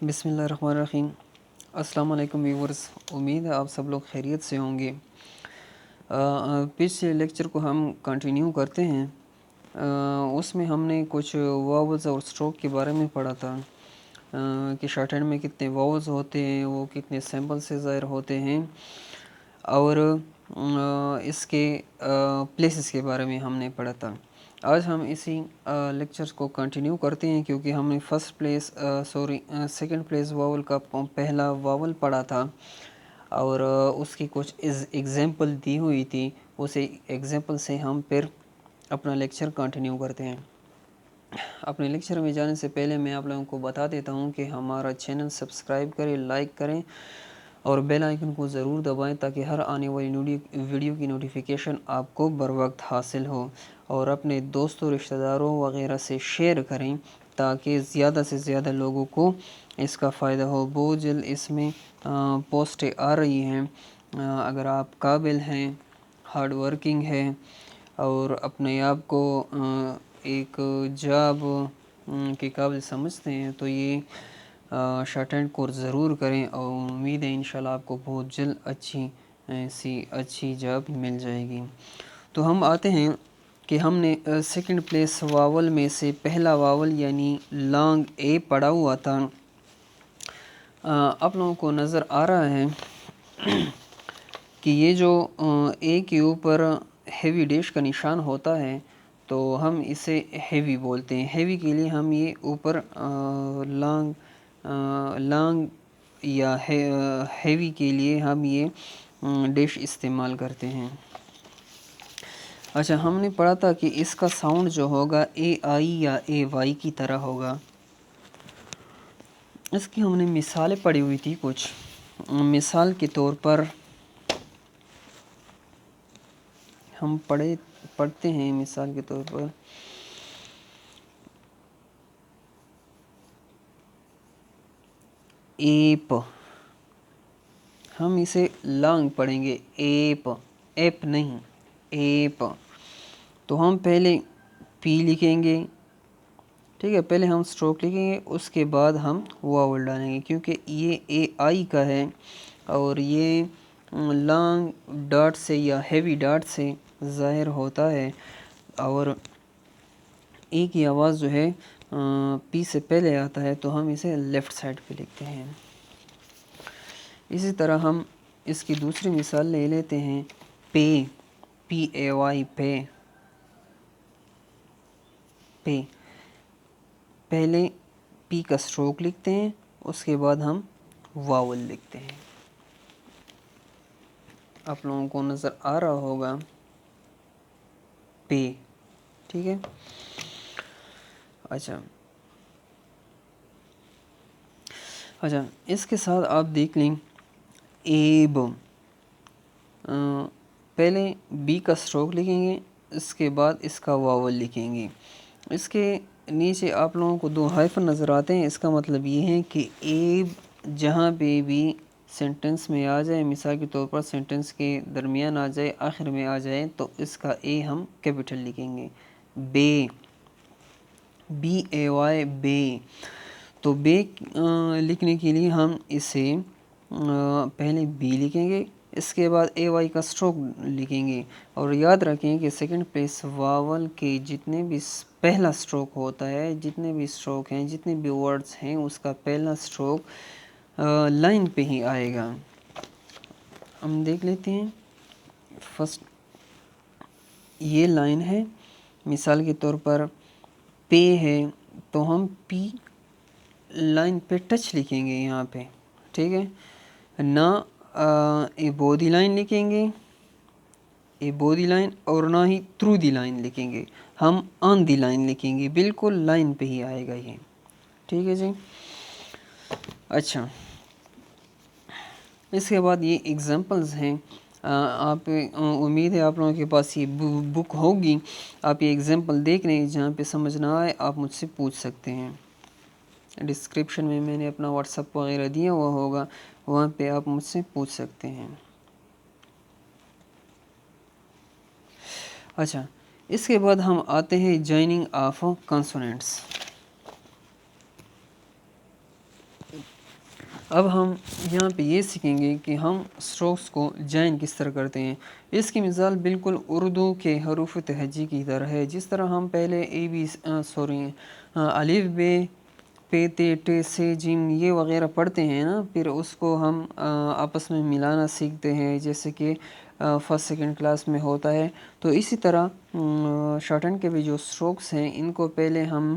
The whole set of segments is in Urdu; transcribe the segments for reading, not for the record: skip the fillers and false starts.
بسم اللہ الرحمن الرحیم۔ السلام علیکم ویورز، امید ہے آپ سب لوگ خیریت سے ہوں گے۔ پچھلے لیکچر کو ہم کنٹینیو کرتے ہیں۔ اس میں ہم نے کچھ واولز اور اسٹروک کے بارے میں پڑھا تھا کہ شارٹ ہینڈ میں کتنے واولز ہوتے ہیں، وہ کتنے سیمبل سے ظاہر ہوتے ہیں، اور اس کے پلیسز کے بارے میں ہم نے پڑھا تھا۔ آج ہم اسی لیکچرز کو کنٹینیو کرتے ہیں کیونکہ ہم نے سیکنڈ پلیس واول کا پہلا واول پڑھا تھا اور اس کی کچھ ایگزامپل دی ہوئی تھی۔ اس ایگزامپل سے ہم پھر اپنا لیکچر کنٹینیو کرتے ہیں۔ اپنے لیکچر میں جانے سے پہلے میں آپ لوگوں کو بتا دیتا ہوں کہ ہمارا چینل سبسکرائب کریں، لائک کریں اور بیل آئیکن کو ضرور دبائیں تاکہ ہر آنے والی ویڈیو کی نوٹیفیکیشن آپ کو بر وقت حاصل ہو، اور اپنے دوستوں، رشتہ داروں وغیرہ سے شیئر کریں تاکہ زیادہ سے زیادہ لوگوں کو اس کا فائدہ ہو۔ بہت جلد اس میں پوسٹیں آ رہی ہیں۔ اگر آپ قابل ہیں، ہارڈ ورکنگ ہیں اور اپنے آپ کو ایک جاب کے قابل سمجھتے ہیں تو یہ شارٹ ہینڈ کورس ضرور کریں، اور امید ہے انشاءاللہ آپ کو بہت جلد اچھی جاب مل جائے گی۔ تو ہم آتے ہیں کہ ہم نے سیکنڈ پلیس واول میں سے پہلا واول یعنی لانگ اے پڑھا ہوا تھا۔ آپ لوگوں کو نظر آ رہا ہے کہ یہ جو اے کے اوپر ہیوی ڈیش کا نشان ہوتا ہے تو ہم اسے ہیوی بولتے ہیں۔ ہیوی کے لیے ہم یہ اوپر لانگ یا ہیوی کے لیے ہم یہ ڈیش استعمال کرتے ہیں۔ اچھا، ہم نے پڑھا تھا کہ اس کا ساؤنڈ جو ہوگا اے آئی یا اے وائی کی طرح ہوگا۔ اس کی ہم نے مثالیں پڑھی ہوئی تھی کچھ۔ مثال کے طور پر ہم پڑھتے ہیں، مثال کے طور پر ایپ، ہم اسے لانگ پڑھیں گے، ایپ نہیں، ایپ۔ تو ہم پہلے پی لکھیں گے، ٹھیک ہے، پہلے ہم اسٹروک لکھیں گے، اس کے بعد ہم واول ڈالیں گے کیونکہ یہ اے آئی کا ہے اور یہ لانگ ڈاٹ سے یا ہیوی ڈاٹ سے ظاہر ہوتا ہے، اور اے کی آواز جو ہے پی سے پہلے آتا ہے تو ہم اسے لیفٹ سائڈ پہ لکھتے ہیں۔ اسی طرح ہم اس کی دوسری مثال لے لیتے ہیں، پی اے وائی، پے۔ پہلے پی کا اسٹروک لکھتے ہیں، اس کے بعد ہم واول لکھتے ہیں۔ آپ لوگوں کو نظر آ رہا ہوگا پے، ٹھیک ہے۔ اچھا، اس کے ساتھ آپ دیکھ لیں ایب، پہلے بی کا اسٹروک لکھیں گے، اس کے بعد اس کا واول لکھیں گے۔ اس کے نیچے آپ لوگوں کو دو ہائفن نظر آتے ہیں، اس کا مطلب یہ ہے کہ ایب جہاں پہ بھی سینٹنس میں آ جائے، مثال کے طور پر سینٹنس کے درمیان آ جائے، آخر میں آ جائے تو اس کا اے ہم کیپٹل لکھیں گے۔ بی اے وائی، بے۔ تو بے لکھنے کے لیے ہم اسے پہلے بی لکھیں گے، اس کے بعد اے وائی کا اسٹروک لکھیں گے، اور یاد رکھیں کہ سیکنڈ پلیس واول کے جتنے بھی پہلا اسٹروک ہوتا ہے، جتنے بھی اسٹروک ہیں، جتنے بھی ورڈز ہیں، اس کا پہلا اسٹروک لائن پہ ہی آئے گا۔ ہم دیکھ لیتے ہیں، فرسٹ یہ لائن ہے، مثال کے طور پر پے ہے تو ہم پی لائن پہ ٹچ لکھیں گے یہاں پہ، ٹھیک ہے، نہ اے بودی لائن لکھیں گے، اے بودی لائن، اور نہ ہی تھرو دی لائن لکھیں گے، ہم آن دی لائن لکھیں گے، بالکل لائن پہ ہی آئے گا یہ، ٹھیک ہے جی۔ اچھا، اس کے بعد یہ ایگزامپلز ہیں، آپ امید ہے آپ لوگوں کے پاس یہ بک ہوگی، آپ یہ ایگزامپل دیکھ لیں، جہاں پہ سمجھ نہ آئے آپ مجھ سے پوچھ سکتے ہیں۔ ڈسکرپشن میں نے اپنا واٹس ایپ وغیرہ دیا ہوا ہوگا، وہاں پہ آپ مجھ سے پوچھ سکتے ہیں۔ اچھا، اس کے بعد ہم آتے ہیں جوائننگ آف کنسوننٹس۔ اب ہم یہاں پہ یہ سیکھیں گے کہ ہم اسٹروکس کو جوائن کس طرح کرتے ہیں۔ اس کی مثال بالکل اردو کے حروف تہجی کی طرح ہے، جس طرح ہم پہلے الف ب پے تے ٹے سے جیم یہ وغیرہ پڑھتے ہیں نا، پھر اس کو ہم آپس میں ملانا سیکھتے ہیں، جیسے کہ فرسٹ سیکنڈ کلاس میں ہوتا ہے۔ تو اسی طرح شارٹ ہینڈ کے بھی جو اسٹروکس ہیں ان کو پہلے ہم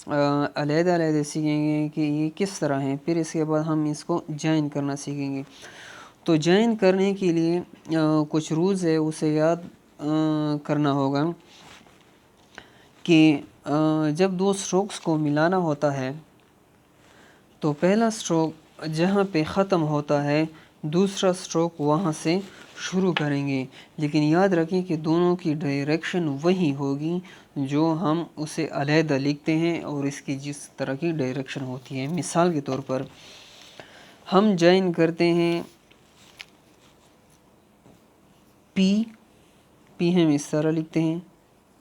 علیحدہ علیحدہ سیکھیں گے کہ یہ کس طرح ہیں، پھر اس کے بعد ہم اس کو جوائن کرنا سیکھیں گے۔ تو جوائن کرنے کے لیے کچھ رولز ہے، اسے یاد کرنا ہوگا کہ جب دو اسٹروکس کو ملانا ہوتا ہے تو پہلا اسٹروک جہاں پہ ختم ہوتا ہے دوسرا اسٹروک وہاں سے شروع کریں گے، لیکن یاد رکھیں کہ دونوں کی ڈائریکشن وہی ہوگی جو ہم اسے علیحدہ لکھتے ہیں اور اس کی جس طرح کی ڈائریکشن ہوتی ہے۔ مثال کے طور پر ہم جوائن کرتے ہیں پی ہم اس طرح لکھتے ہیں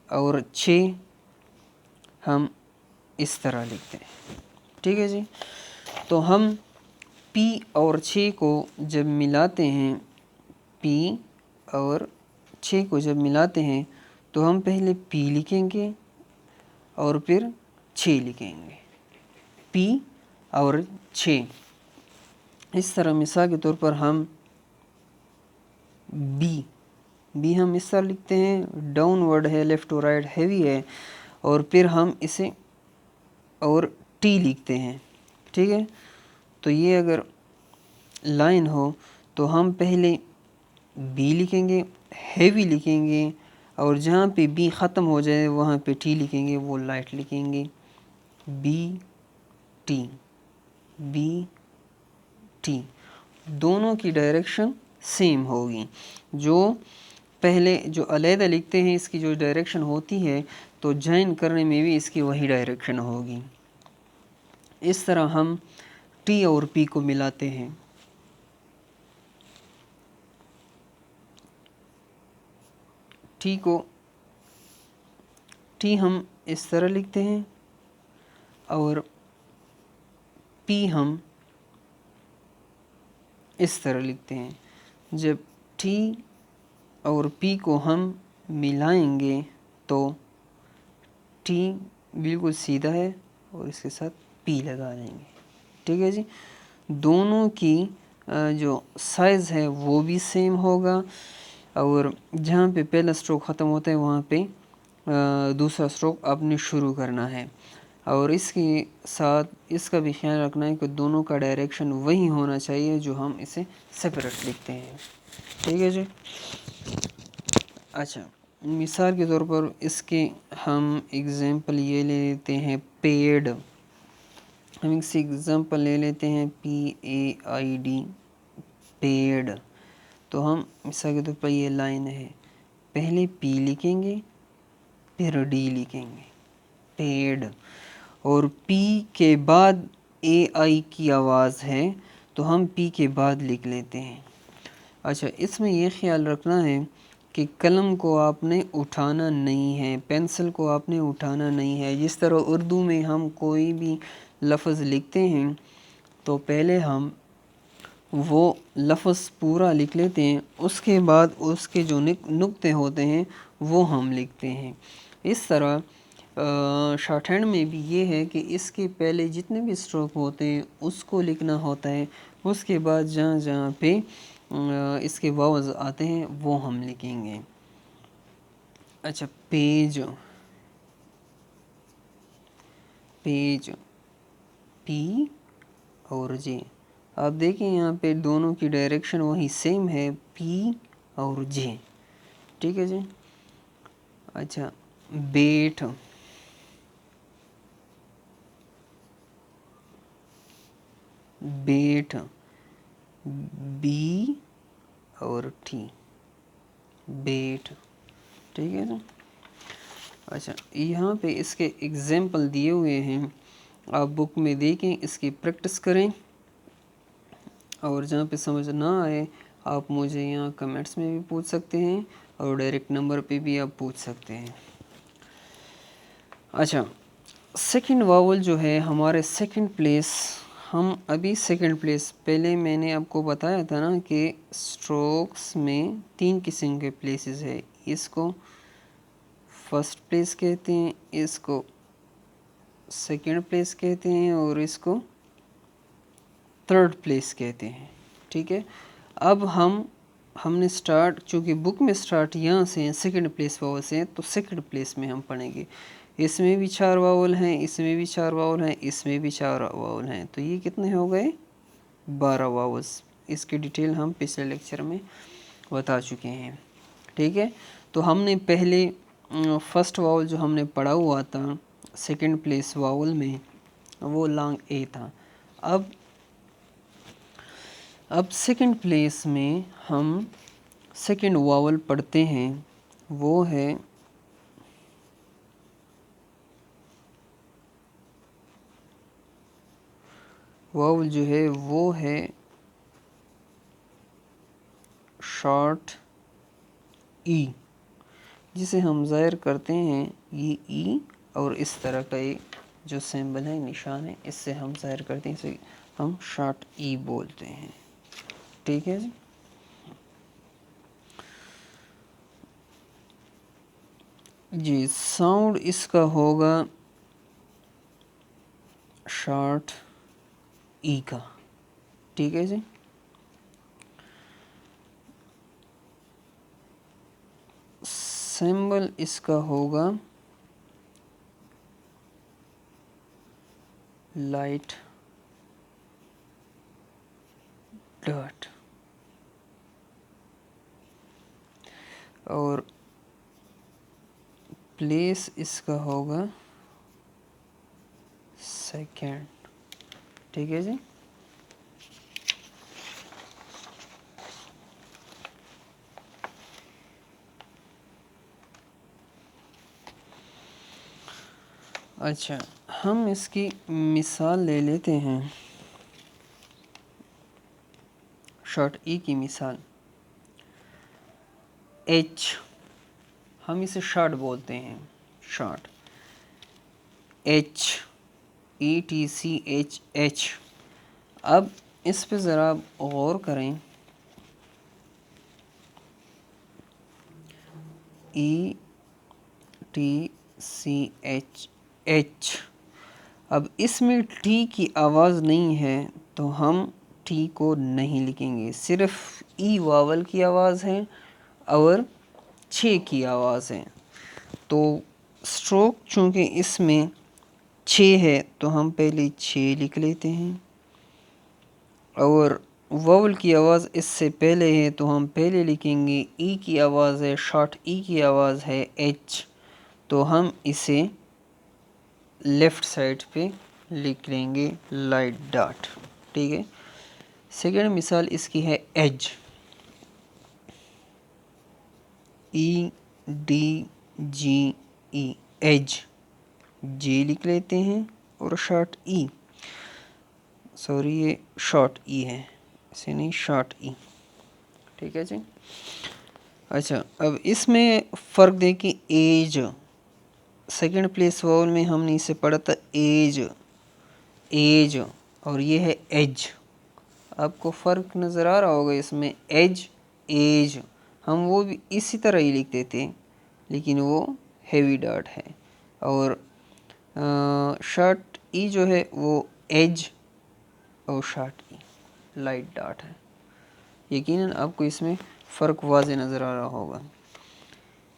اور 6 ہم اس طرح لکھتے ہیں، ٹھیک ہے جی۔ تو ہم پی اور 6 کو جب ملاتے ہیں، پی اور 6 کو جب ملاتے ہیں تو ہم پہلے پی لکھیں گے اور پھر 6 لکھیں گے، پی اور 6۔ اس طرح مثال کے طور پر ہم بی ہم اس طرح لکھتے ہیں، ڈاؤن ورڈ ہے، لیفٹ ٹو رائٹ ہیوی ہے، اور پھر ہم اسے اور ٹی لکھتے ہیں، ٹھیک ہے۔ تو یہ اگر لائن ہو تو ہم پہلے بی لکھیں گے، ہیوی لکھیں گے، اور جہاں پہ بی ختم ہو جائے وہاں پہ ٹی لکھیں گے، وہ لائٹ لکھیں گے، بی ٹی، بی ٹی۔ دونوں کی ڈائریکشن سیم ہوگی، جو پہلے جو علیحدہ لکھتے ہیں اس کی جو ڈائریکشن ہوتی ہے تو جوائن کرنے میں بھی اس کی وہی ڈائریکشن ہوگی۔ اس طرح ہم ٹی اور پی کو ملاتے ہیں، ٹی ہم اس طرح لکھتے ہیں اور پی ہم اس طرح لکھتے ہیں۔ جب ٹی اور پی کو ہم ملائیں گے تو ٹی بالکل سیدھا ہے اور اس کے ساتھ پی لگا دیں گے، ٹھیک ہے جی۔ دونوں کی جو سائز ہے وہ بھی سیم ہوگا، اور جہاں پہ پہلا اسٹروک ختم ہوتا ہے وہاں پہ دوسرا اسٹروک آپ نے شروع کرنا ہے، اور اس کے ساتھ اس کا بھی خیال رکھنا ہے کہ دونوں کا ڈائریکشن وہی ہونا چاہیے جو ہم اسے سپریٹ لکھتے ہیں، ٹھیک ہے جی۔ اچھا، مثال کے طور پر اس کے ہم اگزامپل یہ لے لیتے ہیں پیڈ۔ ہم اس سے اگزامپل لے لیتے ہیں PAID، پیڈ۔ تو ہم مثال کے طور پر یہ لائن ہے، پہلے پی لکھیں گے پھر ڈی لکھیں گے، پیڈ، اور پی کے بعد AI کی آواز ہے تو ہم پی کے بعد لکھ لیتے ہیں۔ اچھا، اس میں یہ خیال رکھنا ہے کہ قلم کو آپ نے اٹھانا نہیں ہے، پینسل کو آپ نے اٹھانا نہیں ہے۔ جس طرح اردو میں ہم کوئی بھی لفظ لکھتے ہیں تو پہلے ہم وہ لفظ پورا لکھ لیتے ہیں، اس کے بعد اس کے جو نقطے ہوتے ہیں وہ ہم لکھتے ہیں۔ اس طرح شارٹ ہینڈ میں بھی یہ ہے کہ اس کے پہلے جتنے بھی اسٹروک ہوتے ہیں اس کو لکھنا ہوتا ہے، اس کے بعد جہاں جہاں پہ اس کے واؤز آتے ہیں وہ ہم لکھیں گے۔ اچھا، پیج پی اور جے، آپ دیکھیں یہاں پہ دونوں کی ڈائریکشن وہی سیم ہے، پی اور جے، ٹھیک ہے جی۔ اچھا، بیٹ، بی اور ٹی، بیٹ، ٹھیک ہے نا۔ اچھا، یہاں پہ اس کے اگزامپل دیے ہوئے ہیں، آپ بک میں دیکھیں، اس کی پریکٹس کریں، اور جہاں پہ سمجھ نہ آئے آپ مجھے یہاں کمنٹس میں بھی پوچھ سکتے ہیں اور ڈائریکٹ نمبر پہ بھی آپ پوچھ سکتے ہیں۔ اچھا، سیکنڈ واول جو ہے ہمارے سیکنڈ پلیس ہم ابھی سیکنڈ پلیس، پہلے میں نے آپ کو بتایا تھا نا کہ اسٹروکس میں 3 قسم کے پلیسز ہے، اس کو فرسٹ پلیس کہتے ہیں، اس کو سیکنڈ پلیس کہتے ہیں، اور اس کو تھرڈ پلیس کہتے ہیں، ٹھیک ہے۔ اب ہم نے سٹارٹ، چونکہ بک میں سٹارٹ یہاں سے ہیں، سیکنڈ پلیس واول سے ہیں، تو سیکنڈ پلیس میں ہم پڑھیں گے۔ اس میں بھی 4 واول ہیں، اس میں بھی 4 واول ہیں، اس میں بھی 4 واول ہیں، تو یہ کتنے ہو گئے؟ 12 واولز۔ اس کی ڈیٹیل ہم پچھلے لیکچر میں بتا چکے ہیں، ٹھیک ہے۔ تو ہم نے پہلے فرسٹ واول جو ہم نے پڑھا ہوا تھا سیکنڈ پلیس واول میں، وہ لانگ اے تھا۔ اب سیکنڈ پلیس میں ہم سیکنڈ واول پڑھتے ہیں، وہ ہے واول جو ہے وہ ہے شارٹ ای، جسے ہم ظاہر کرتے ہیں یہ ای، اور اس طرح کا ایک جو سمبل ہے، نشان ہے، اس سے ہم ظاہر کرتے ہیں، اسے ہم شارٹ ای بولتے ہیں، ٹھیک ہے جی۔ جی ساؤنڈ اس کا ہوگا شارٹ ای کا، ٹھیک ہے جی۔ سمبل اس کا ہوگا لائٹ ڈاٹ، اور پلیس اس کا ہوگا سیکنڈ، ٹھیک ہے جی۔ اچھا، ہم اس کی مثال لے لیتے ہیں، شارٹ ای کی مثال۔ ایچ، ہم اسے شارٹ بولتے ہیں، short, H, E T C H H. اب اس پہ ذرا غور کریں، E T C H H, اب اس میں ٹی کی آواز نہیں ہے تو ہم ٹی کو نہیں لکھیں گے، صرف ای واول کی آواز ہے اور 6 کی آواز ہے، تو سٹروک چونکہ اس میں 6 ہے تو ہم پہلے 6 لکھ لیتے ہیں، اور واول کی آواز اس سے پہلے ہے تو ہم پہلے لکھیں گے، ای کی آواز ہے، شارٹ ای کی آواز ہے ایچ، تو ہم اسے لیفٹ سائڈ پہ لکھ لیں گے لائٹ ڈاٹ، ٹھیک ہے۔ سیکنڈ مثال اس کی ہے ایج، ای ڈی جی ای، ایج، جی لکھ لیتے ہیں، اور شارٹ ای، سوری یہ شارٹ ای ہے، اسے نہیں، شارٹ ای، ٹھیک ہے جی۔ اچھا، اب اس میں فرق دیکھیں، ایج، سیکنڈ پلیس واول میں ہم نے اسے پڑھا تھا ایج، ایج، اور یہ ہے ایج، آپ کو فرق نظر آ رہا ہوگا اس میں، ایج، ایج، ہم وہ بھی اسی طرح ہی لکھتے تھے لیکن وہ ہیوی ڈاٹ ہے، اور شارٹ ای جو ہے وہ ایج اور شارٹ ای لائٹ ڈاٹ ہے، یقیناً آپ کو اس میں فرق واضح نظر آ رہا ہوگا۔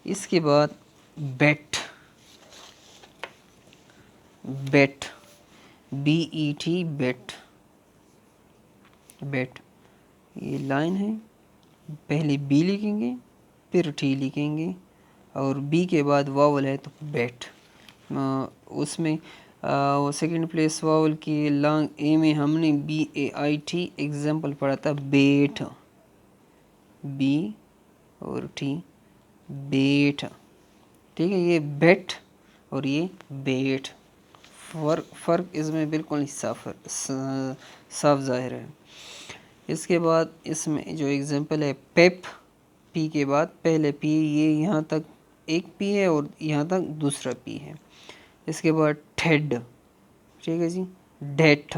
اس کے بعد bet, bet, B E T, bet, bet, یہ لائن ہے، پہلے بی لکھیں گے پھر ٹی لکھیں گے، اور بی کے بعد واول ہے تو بیٹ، اس میں سیکنڈ پلیس واول کی لانگ اے میں ہم نے B A I T example پڑھا تھا، بیٹ، بی اور ٹی، بیٹ، ٹھیک ہے، یہ بیٹ اور یہ بیٹ، فرق اس میں بالکل صاف ظاہر ہے۔ اس کے بعد اس میں جو ایگزامپل ہے پیپ، پی کے بعد پہلے پی، یہ یہاں تک ایک پی ہے اور یہاں تک دوسرا پی ہے۔ اس کے بعد ٹھیڈ، ٹھیک ہے جی، death,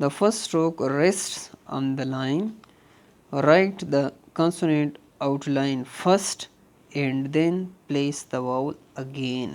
The first stroke rests on the line. Write the consonant outline first and then place the vowel again.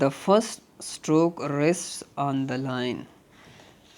The first stroke rests on the line.